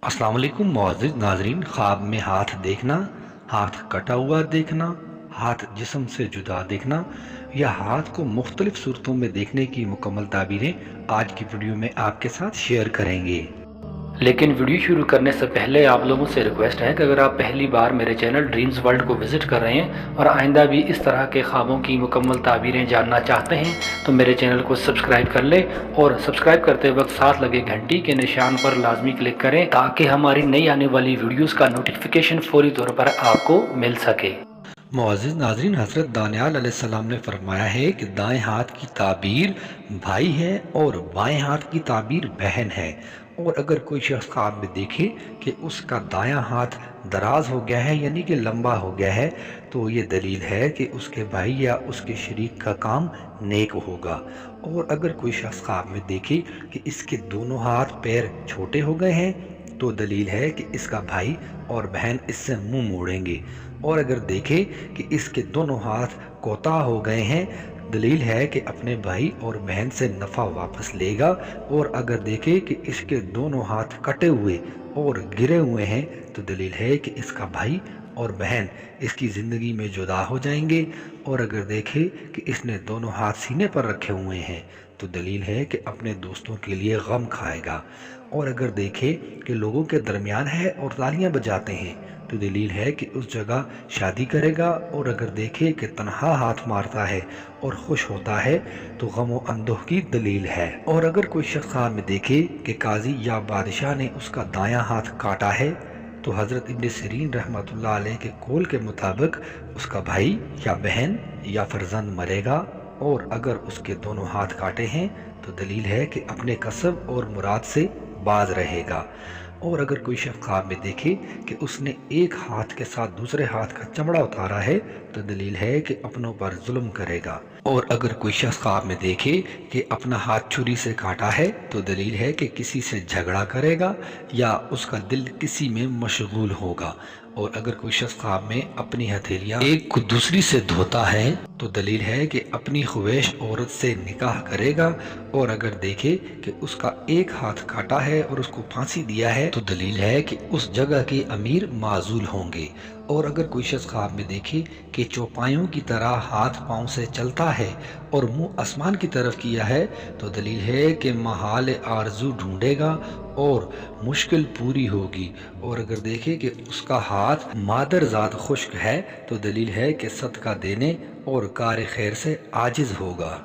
अस्सलाम वालेकुम मुअज़्ज़िज़ नाज़रीन। ख्वाब में हाथ देखना, हाथ कटा हुआ देखना, हाथ जिस्म से जुदा देखना या हाथ को मुख्तलिफ सूरतों में देखने की मुकम्मल ताबीरें आज की वीडियो में आपके साथ शेयर करेंगे। लेकिन वीडियो शुरू करने से पहले आप लोगों से रिक्वेस्ट है कि अगर आप पहली बार मेरे चैनल ड्रीम्स वर्ल्ड को विज़िट कर रहे हैं और आइंदा भी इस तरह के ख्वाबों की मुकम्मल ताबीरें जानना चाहते हैं तो मेरे चैनल को सब्सक्राइब कर लें और सब्सक्राइब करते वक्त साथ लगे घंटी के निशान पर लाजमी क्लिक करें ताकि हमारी नई आने वाली वीडियोज़ का नोटिफिकेशन फौरी तौर पर आपको मिल सके। मुअज़्ज़िज़ नाज़रीन, हज़रत दानियाल अलैहिस्सलाम ने फरमाया है कि दाएं हाथ की ताबीर भाई है और बाएं हाथ की ताबीर बहन है। और अगर कोई शख्स ख्वाब में देखे कि उसका दायां हाथ दराज हो गया है यानी कि लंबा हो गया है तो ये दलील है कि उसके भाई या उसके शरीक का काम नेक होगा। और अगर कोई शख्स ख्वाब में देखे कि इसके दोनों हाथ पैर छोटे हो गए हैं तो दलील है कि इसका भाई और बहन इससे मुंह मोड़ेंगे। और अगर देखे कि इसके दोनों हाथ कोताह हो गए हैं दलील है कि अपने भाई और बहन से नफ़ा वापस लेगा। और अगर देखे कि इसके दोनों हाथ कटे हुए और गिरे हुए हैं तो दलील है कि इसका भाई और बहन इसकी ज़िंदगी में जुदा हो जाएंगे। और अगर देखे कि इसने दोनों हाथ सीने पर रखे हुए हैं तो दलील है कि अपने दोस्तों के लिए गम खाएगा। और अगर देखे कि लोगों के दरमियान है और तालियां बजाते हैं तो दलील है कि उस जगह शादी करेगा। और अगर देखे कि तन्हा हाथ मारता है और खुश होता है तो गम व अंदोह की दलील है। और अगर कोई शख्स ख्वाब में देखे कि काजी या बादशाह ने उसका दायां हाथ काटा है तो हज़रत इब्न सिरीन रहमतुल्लाह अलैह के कौल के मुताबिक उसका भाई या बहन या फर्जंद मरेगा। और अगर उसके दोनों हाथ काटे हैं तो दलील है कि अपने कसब और मुराद से बाज रहेगा। और अगर कोई शख्स ख्वाब में देखे कि उसने एक हाथ के साथ दूसरे हाथ का चमड़ा उतारा है तो दलील है कि अपनों पर जुल्म करेगा। और अगर कोई शख्स ख्वाब में देखे कि अपना हाथ छुरी से काटा है तो दलील है कि किसी से झगड़ा करेगा या उसका दिल किसी में मशगूल होगा। और अगर कोई शख्स ख्वाब में अपनी हथेलियां एक को दूसरी से धोता है तो दलील है कि अपनी ख्वेश औरत से निकाह करेगा। और अगर देखे कि उसका एक हाथ काटा है और उसको फांसी दिया है तो दलील है कि उस जगह के अमीर माजूल होंगे। और अगर कोई शख्स ख्वाब में देखे कि चौपाइयों की तरह हाथ पांव से चलता है और मुंह आसमान की तरफ किया है तो दलील है कि महाल आरजू ढूंढेगा और मुश्किल पूरी होगी। और अगर देखे कि उसका हाथ मादरजात खुश्क है तो दलील है कि सदका देने और कार खैर से आजिज होगा।